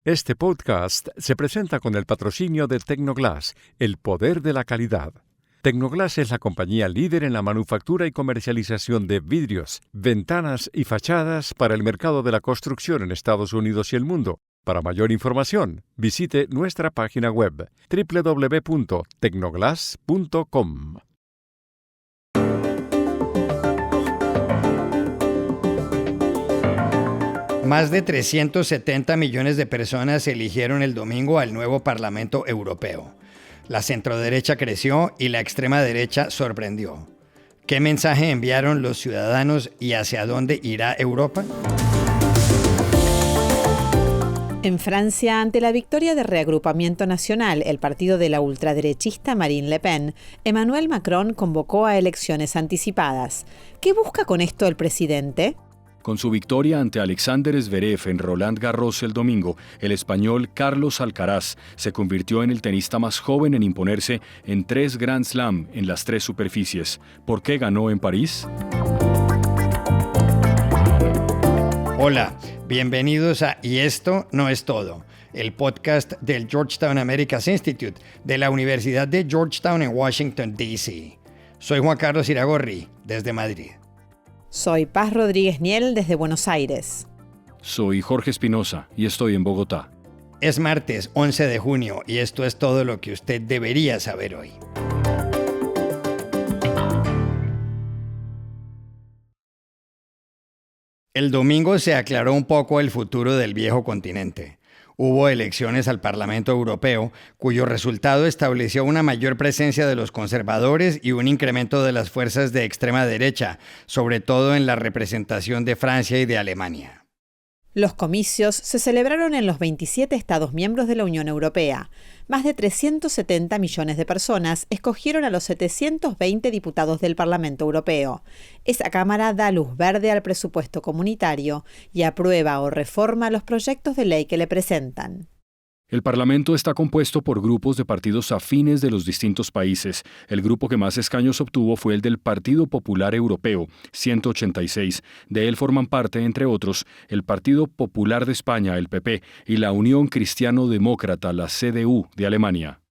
Este podcast se presenta con el patrocinio de Tecnoglass, el poder de la calidad. Tecnoglass es la compañía líder en la manufactura y comercialización de vidrios, ventanas y fachadas para el mercado de la construcción en Estados Unidos y el mundo. Para mayor información, visite nuestra página web www.tecnoglass.com. Más de 370 millones de personas eligieron el domingo al nuevo Parlamento Europeo. La centroderecha creció y la extrema derecha sorprendió. ¿Qué mensaje enviaron los ciudadanos y hacia dónde irá Europa? En Francia, ante la victoria de Reagrupamiento Nacional, el partido de la ultraderechista Marine Le Pen, Emmanuel Macron convocó a elecciones anticipadas. ¿Qué busca con esto el presidente? Con su victoria ante Alexander Zverev en Roland Garros el domingo, el español Carlos Alcaraz se convirtió en el tenista más joven en imponerse en 3 Grand Slam en las 3 superficies. ¿Por qué ganó en París? Hola, bienvenidos a Y esto no es todo, el podcast del Georgetown Americas Institute de la Universidad de Georgetown en Washington, D.C. Soy Juan Carlos Iragorri, desde Madrid. Soy Paz Rodríguez Niel, desde Buenos Aires. Soy Jorge Espinosa y estoy en Bogotá. Es martes 11 de junio y esto es todo lo que usted debería saber hoy. El domingo se aclaró un poco el futuro del viejo continente. Hubo elecciones al Parlamento Europeo, cuyo resultado estableció una mayor presencia de los conservadores y un incremento de las fuerzas de extrema derecha, sobre todo en la representación de Francia y de Alemania. Los comicios se celebraron en los 27 Estados miembros de la Unión Europea. Más de 370 millones de personas escogieron a los 720 diputados del Parlamento Europeo. Esa Cámara da luz verde al presupuesto comunitario y aprueba o reforma los proyectos de ley que le presentan. El Parlamento está compuesto por grupos de partidos afines de los distintos países. El grupo que más escaños obtuvo fue el del Partido Popular Europeo, 186. De él forman parte, entre otros, el Partido Popular de España, el PP, y la Unión Cristiano-Demócrata, la CDU, de Alemania.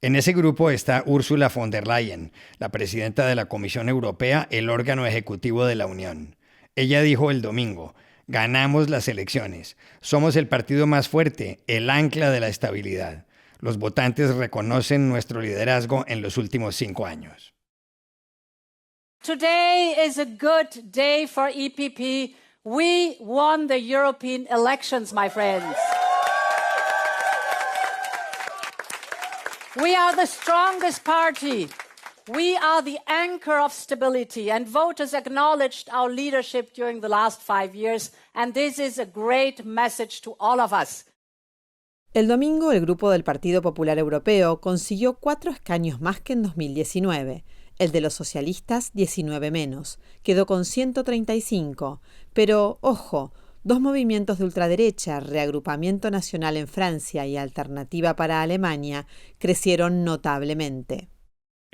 En ese grupo está Ursula von der Leyen, la presidenta de la Comisión Europea, el órgano ejecutivo de la Unión. Ella dijo el domingo: ganamos las elecciones. Somos el partido más fuerte, el ancla de la estabilidad. Los votantes reconocen nuestro liderazgo en los últimos 5 años. Today is a good day for EPP. We won the European elections, my friends. We are the strongest party. We are the anchor of stability, and voters acknowledged our leadership during the last 5 years, and this is a great message to all of us. El domingo, el grupo del Partido Popular Europeo consiguió 4 escaños más que en 2019. El de los socialistas, 19 menos. Quedó con 135. Pero, ojo, 2 movimientos de ultraderecha, Reagrupamiento Nacional en Francia y Alternativa para Alemania, crecieron notablemente.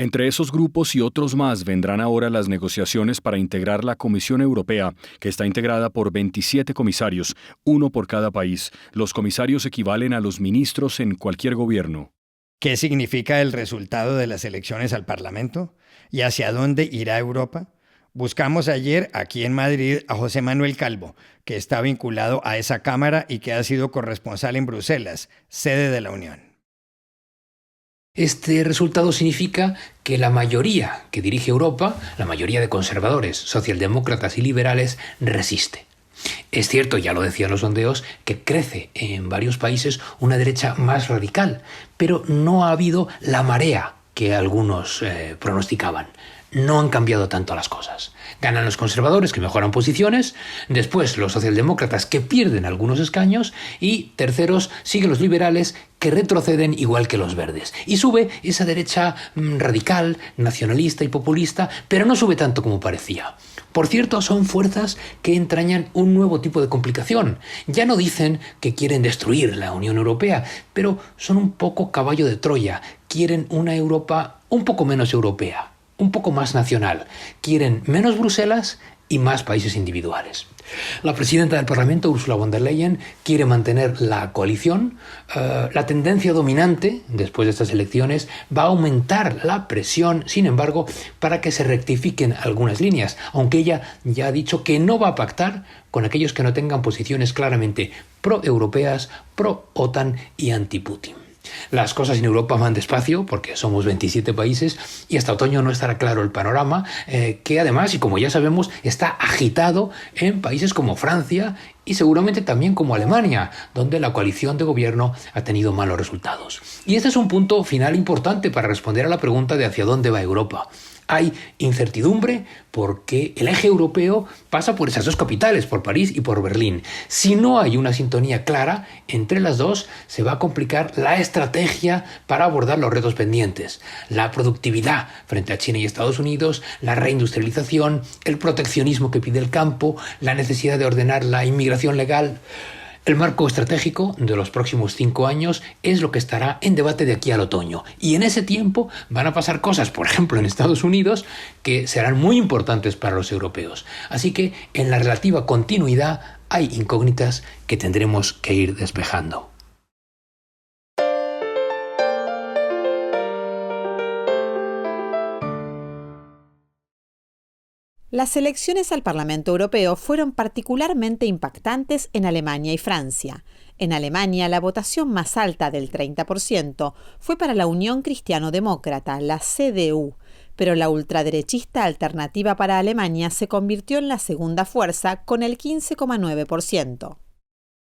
Entre esos grupos y otros más vendrán ahora las negociaciones para integrar la Comisión Europea, que está integrada por 27 comisarios, 1 por cada país. Los comisarios equivalen a los ministros en cualquier gobierno. ¿Qué significa el resultado de las elecciones al Parlamento? ¿Y hacia dónde irá Europa? Buscamos ayer, aquí en Madrid, a José Manuel Calvo, que está vinculado a esa Cámara y que ha sido corresponsal en Bruselas, sede de la Unión. Este resultado significa que la mayoría que dirige Europa, la mayoría de conservadores, socialdemócratas y liberales, resiste. Es cierto, ya lo decían los sondeos, que crece en varios países una derecha más radical, pero no ha habido la marea que algunos pronosticaban. No han cambiado tanto las cosas. Ganan los conservadores, que mejoran posiciones, después los socialdemócratas, que pierden algunos escaños, y terceros siguen los liberales, que retroceden igual que los verdes. Y sube esa derecha radical, nacionalista y populista, pero no sube tanto como parecía. Por cierto, son fuerzas que entrañan un nuevo tipo de complicación. Ya no dicen que quieren destruir la Unión Europea, pero son un poco caballo de Troya. Quieren una Europa un poco menos europea, un poco más nacional. Quieren menos Bruselas y más países individuales. La presidenta del Parlamento, Ursula von der Leyen, quiere mantener la coalición. La tendencia dominante después de estas elecciones va a aumentar la presión, sin embargo, para que se rectifiquen algunas líneas, aunque ella ya ha dicho que no va a pactar con aquellos que no tengan posiciones claramente pro-europeas, pro-OTAN y anti-Putin. Las cosas en Europa van despacio porque somos 27 países y hasta otoño no estará claro el panorama, que además, y como ya sabemos, está agitado en países como Francia y seguramente también como Alemania, donde la coalición de gobierno ha tenido malos resultados. Y este es un punto final importante para responder a la pregunta de hacia dónde va Europa. Hay incertidumbre porque el eje europeo pasa por esas dos capitales, por París y por Berlín. Si no hay una sintonía clara entre las dos, se va a complicar la estrategia para abordar los retos pendientes. La productividad frente a China y Estados Unidos, la reindustrialización, el proteccionismo que pide el campo, la necesidad de ordenar la inmigración legal. El marco estratégico de los próximos 5 años es lo que estará en debate de aquí al otoño. Y en ese tiempo van a pasar cosas, por ejemplo en Estados Unidos, que serán muy importantes para los europeos. Así que en la relativa continuidad hay incógnitas que tendremos que ir despejando. Las elecciones al Parlamento Europeo fueron particularmente impactantes en Alemania y Francia. En Alemania, la votación más alta del 30% fue para la Unión Cristiano-Demócrata, la CDU, pero la ultraderechista Alternativa para Alemania se convirtió en la segunda fuerza con el 15,9%.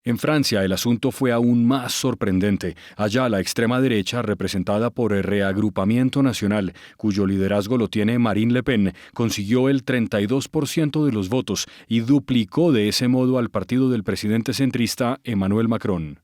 En Francia, el asunto fue aún más sorprendente. Allá, la extrema derecha, representada por el Reagrupamiento Nacional, cuyo liderazgo lo tiene Marine Le Pen, consiguió el 32% de los votos y duplicó de ese modo al partido del presidente centrista Emmanuel Macron.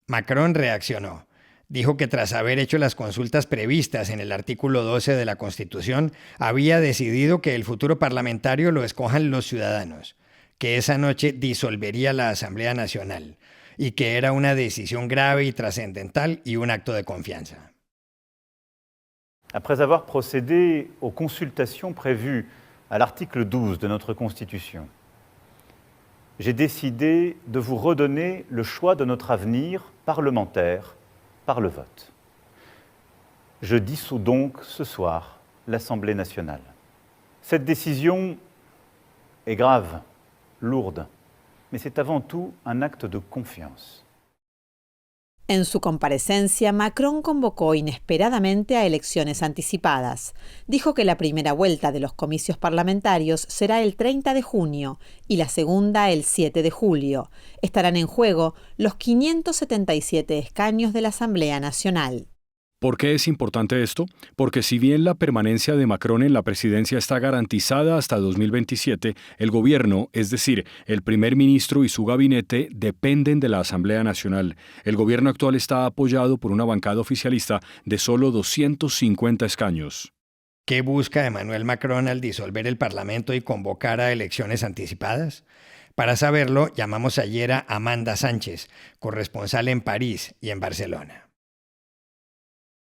Macron reaccionó. Dijo que tras haber hecho las consultas previstas en el artículo 12 de la Constitución, había decidido que el futuro parlamentario lo escojan los ciudadanos, que esa noche disolvería la Asamblea Nacional y que era una decisión grave y trascendental y un acto de confianza. Après avoir procédé aux consultations prévues à l'article 12 de notre Constitution, j'ai décidé de vous redonner le choix de notre avenir parlementaire par le vote. Je dissous donc ce soir l'Assemblée nationale. Cette décision est grave, lourde, mais c'est avant tout un acte de confiance. En su comparecencia, Macron convocó inesperadamente a elecciones anticipadas. Dijo que la primera vuelta de los comicios parlamentarios será el 30 de junio y la segunda el 7 de julio. Estarán en juego los 577 escaños de la Asamblea Nacional. ¿Por qué es importante esto? Porque si bien la permanencia de Macron en la presidencia está garantizada hasta 2027, el gobierno, es decir, el primer ministro y su gabinete, dependen de la Asamblea Nacional. El gobierno actual está apoyado por una bancada oficialista de solo 250 escaños. ¿Qué busca Emmanuel Macron al disolver el Parlamento y convocar a elecciones anticipadas? Para saberlo, llamamos ayer a Amanda Sánchez, corresponsal en París y en Barcelona.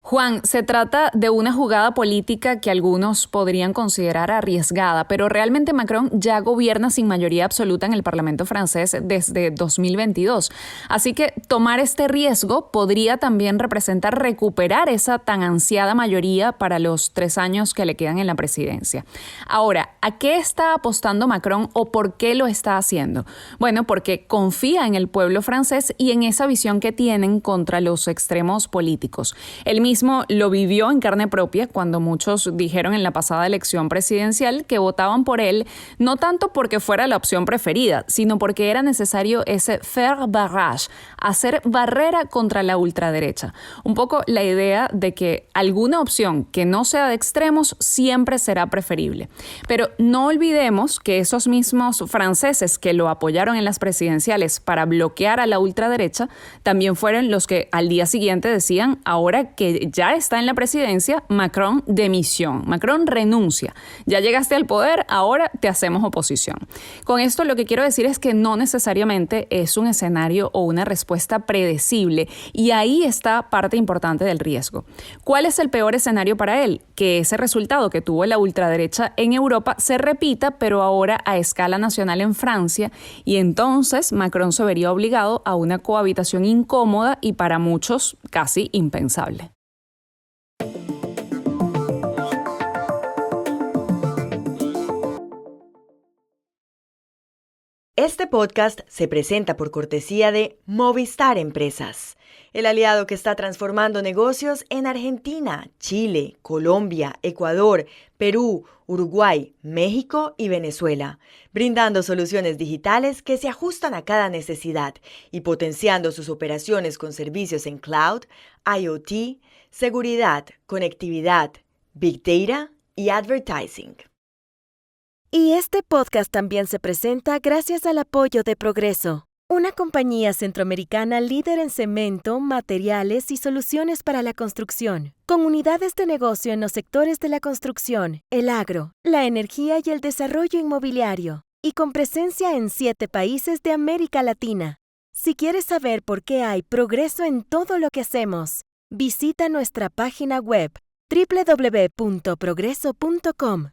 Juan, se trata de una jugada política que algunos podrían considerar arriesgada, pero realmente Macron ya gobierna sin mayoría absoluta en el Parlamento francés desde 2022. Así que tomar este riesgo podría también representar recuperar esa tan ansiada mayoría para los 3 años que le quedan en la presidencia. Ahora, ¿a qué está apostando Macron o por qué lo está haciendo? Bueno, porque confía en el pueblo francés y en esa visión que tienen contra los extremos políticos. El mismo lo vivió en carne propia cuando muchos dijeron en la pasada elección presidencial que votaban por él no tanto porque fuera la opción preferida, sino porque era necesario ese faire barrage, hacer barrera contra la ultraderecha. Un poco la idea de que alguna opción que no sea de extremos siempre será preferible. Pero no olvidemos que esos mismos franceses que lo apoyaron en las presidenciales para bloquear a la ultraderecha también fueron los que al día siguiente decían ahora que que ya está en la presidencia, Macron demisión. Macron renuncia. Ya llegaste al poder, ahora te hacemos oposición. Con esto lo que quiero decir es que no necesariamente es un escenario o una respuesta predecible, y ahí está parte importante del riesgo. ¿Cuál es el peor escenario para él? Que ese resultado que tuvo la ultraderecha en Europa se repita, pero ahora a escala nacional en Francia, y entonces Macron se vería obligado a una cohabitación incómoda y para muchos casi impensable. Este podcast se presenta por cortesía de Movistar Empresas, el aliado que está transformando negocios en Argentina, Chile, Colombia, Ecuador, Perú, Uruguay, México y Venezuela, brindando soluciones digitales que se ajustan a cada necesidad y potenciando sus operaciones con servicios en cloud, IoT, seguridad, conectividad, Big Data y advertising. Y este podcast también se presenta gracias al apoyo de Progreso, una compañía centroamericana líder en cemento, materiales y soluciones para la construcción, con unidades de negocio en los sectores de la construcción, el agro, la energía y el desarrollo inmobiliario, y con presencia en 7 países de América Latina. Si quieres saber por qué hay progreso en todo lo que hacemos, visita nuestra página web www.progreso.com.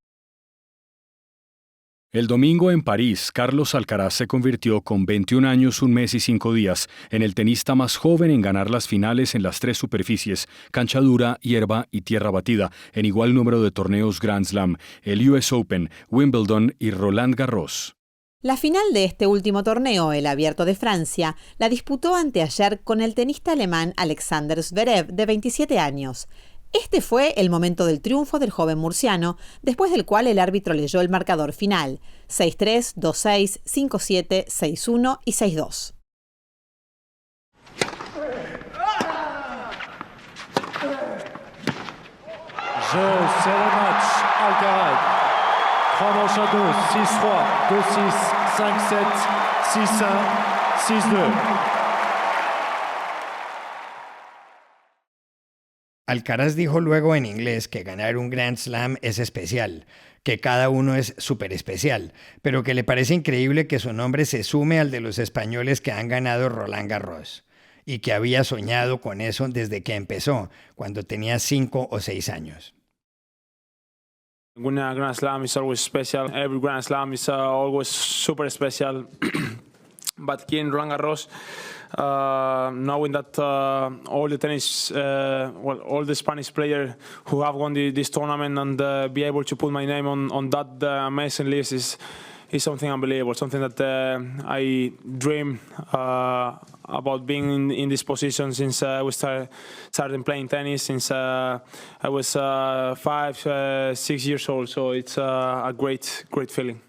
El domingo en París, Carlos Alcaraz se convirtió con 21 años, 1 mes y 5 días en el tenista más joven en ganar las finales en las 3 superficies, cancha dura, hierba y tierra batida, en igual número de torneos Grand Slam, el US Open, Wimbledon y Roland Garros. La final de este último torneo, el Abierto de Francia, la disputó anteayer con el tenista alemán Alexander Zverev, de 27 años. Este fue el momento del triunfo del joven murciano, después del cual el árbitro leyó el marcador final: 6-3, 2-6, 5-7, 6-1 y 6-2. Jeu, c'est le match. Alcaraz. Chrono Chateau, 6-3, 2-6, 5-7, 6-1, 6-2. Alcaraz dijo luego en inglés que ganar un Grand Slam es especial, que cada uno es súper especial, pero que le parece increíble que su nombre se sume al de los españoles que han ganado Roland Garros, y que había soñado con eso desde que empezó, cuando tenía 5 o 6 años. Winning a Grand Slam is always special. Every Grand Slam is always super special. But here in Roland Garros, knowing that all the tennis, all the Spanish players who have won this tournament, and be able to put my name on that amazing list is something unbelievable. Something that I dream about being in this position since we started playing tennis, since I was 5, 6 years old. So it's a great feeling.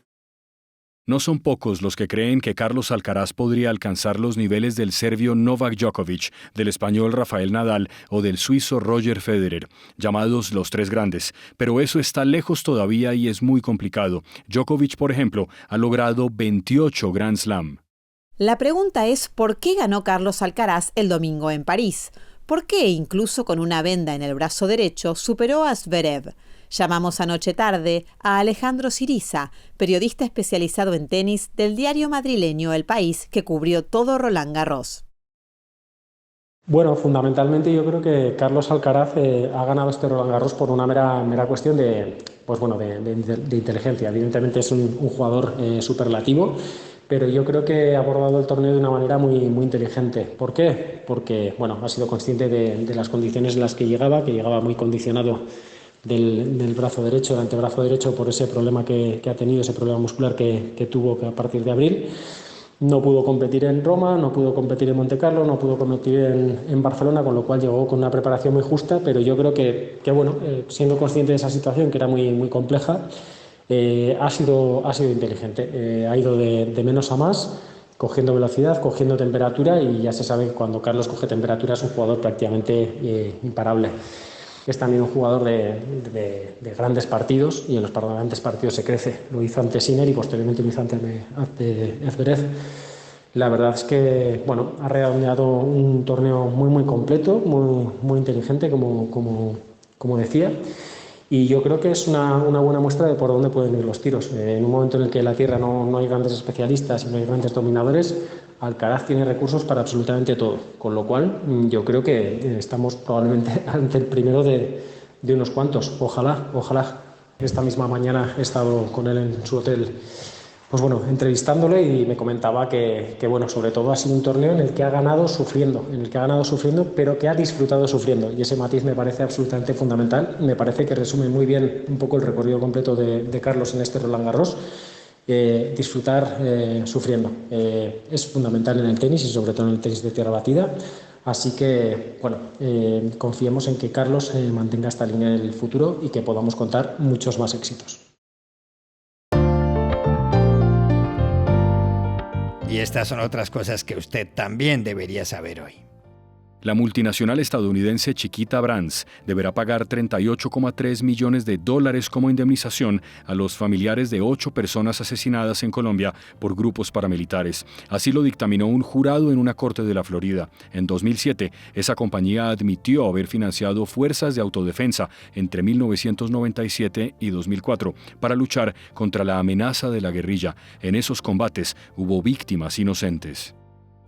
No son pocos los que creen que Carlos Alcaraz podría alcanzar los niveles del serbio Novak Djokovic, del español Rafael Nadal o del suizo Roger Federer, llamados los 3 grandes, pero eso está lejos todavía y es muy complicado. Djokovic, por ejemplo, ha logrado 28 Grand Slam. La pregunta es ¿por qué ganó Carlos Alcaraz el domingo en París? ¿Por qué, incluso con una venda en el brazo derecho, superó a Zverev? Llamamos anoche tarde a Alejandro Siriza, periodista especializado en tenis del diario madrileño El País, que cubrió todo Roland Garros. Bueno, fundamentalmente yo creo que Carlos Alcaraz ha ganado este Roland Garros por una mera cuestión de inteligencia. Evidentemente es un jugador superlativo, pero yo creo que ha abordado el torneo de una manera muy inteligente. ¿Por qué? Porque ha sido consciente de las condiciones en las que llegaba muy condicionado del brazo derecho, del antebrazo derecho, por ese problema que ha tenido, ese problema muscular que tuvo a partir de abril. No pudo competir en Roma, no pudo competir en Montecarlo, no pudo competir en Barcelona, con lo cual llegó con una preparación muy justa, pero yo creo que siendo consciente de esa situación, que era muy compleja, ha sido inteligente. Ha ido de menos a más, cogiendo velocidad, cogiendo temperatura, y ya se sabe que cuando Carlos coge temperatura es un jugador prácticamente imparable. Es también un jugador de grandes partidos, y en los grandes partidos se crece. Lo hizo ante Sinner y posteriormente lo hizo ante Zverev. La verdad es que ha redondeado un torneo muy completo, muy inteligente, como decía. Y yo creo que es una buena muestra de por dónde pueden ir los tiros. En un momento en el que en la tierra no hay grandes especialistas y no hay grandes dominadores, Alcaraz tiene recursos para absolutamente todo. Con lo cual, yo creo que estamos probablemente ante el primero de unos cuantos. Ojalá. Esta misma mañana he estado con él en su hotel, entrevistándole, y me comentaba que sobre todo ha sido un torneo en el que ha ganado sufriendo, pero que ha disfrutado sufriendo, y ese matiz me parece absolutamente fundamental. Me parece que resume muy bien un poco el recorrido completo de Carlos en este Roland Garros. Disfrutar sufriendo es fundamental en el tenis, y sobre todo en el tenis de tierra batida. Así que, confiemos en que Carlos mantenga esta línea en el futuro y que podamos contar muchos más éxitos. Y estas son otras cosas que usted también debería saber hoy. La multinacional estadounidense Chiquita Brands deberá pagar $38,3 millones como indemnización a los familiares de 8 personas asesinadas en Colombia por grupos paramilitares. Así lo dictaminó un jurado en una corte de la Florida. En 2007, esa compañía admitió haber financiado fuerzas de autodefensa entre 1997 y 2004 para luchar contra la amenaza de la guerrilla. En esos combates hubo víctimas inocentes.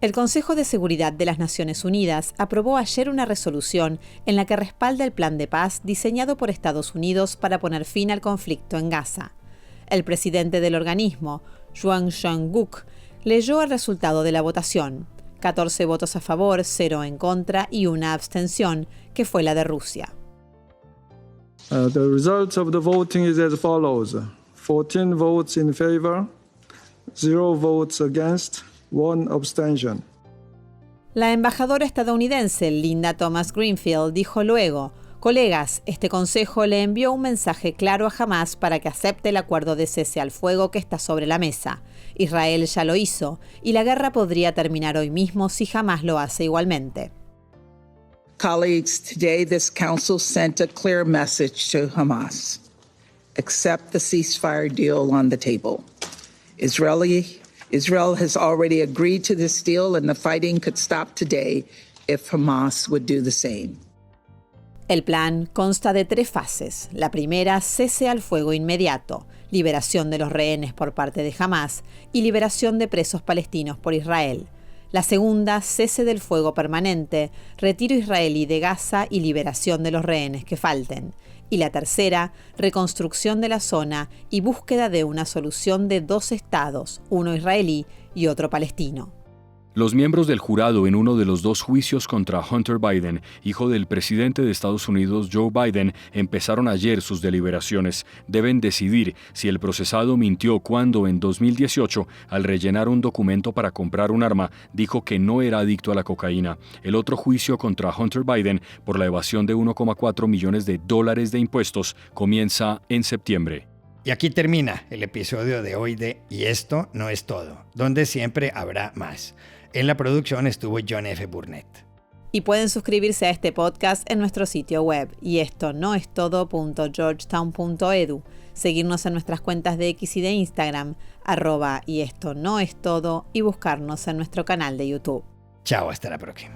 El Consejo de Seguridad de las Naciones Unidas aprobó ayer una resolución en la que respalda el plan de paz diseñado por Estados Unidos para poner fin al conflicto en Gaza. El presidente del organismo, Juan Sang-Guk, leyó el resultado de la votación: 14 votos a favor, 0 en contra y 1 abstención, que fue la de Rusia. The results of the voting is as follows: 14 votes in favor, 0 votes against, 1 abstention. La embajadora estadounidense Linda Thomas-Greenfield dijo luego: colegas, este consejo le envió un mensaje claro a Hamás para que acepte el acuerdo de cese al fuego que está sobre la mesa. Israel ya lo hizo, y la guerra podría terminar hoy mismo si Hamás lo hace igualmente. Colleagues, today this council sent a clear message to Hamas. Accept the ceasefire deal on the table. Israel has already agreed to this deal, and the fighting could stop today if Hamas would do the same. El plan consta de 3 fases. La primera, cese al fuego inmediato, liberación de los rehenes por parte de Hamás y liberación de presos palestinos por Israel. La segunda, cese del fuego permanente, retiro israelí de Gaza y liberación de los rehenes que falten. Y la tercera, reconstrucción de la zona y búsqueda de una solución de 2 estados, uno israelí y otro palestino. Los miembros del jurado en uno de los 2 juicios contra Hunter Biden, hijo del presidente de Estados Unidos Joe Biden, empezaron ayer sus deliberaciones. Deben decidir si el procesado mintió cuando en 2018, al rellenar un documento para comprar un arma, dijo que no era adicto a la cocaína. El otro juicio contra Hunter Biden por la evasión de $1,4 millones de impuestos comienza en septiembre. Y aquí termina el episodio de hoy de Y esto no es todo, donde siempre habrá más. En la producción estuvo John F. Burnett. Y pueden suscribirse a este podcast en nuestro sitio web, yestonoestodo.georgetown.edu, seguirnos en nuestras cuentas de X y de Instagram, @yestonoestodo, y buscarnos en nuestro canal de YouTube. Chao, hasta la próxima.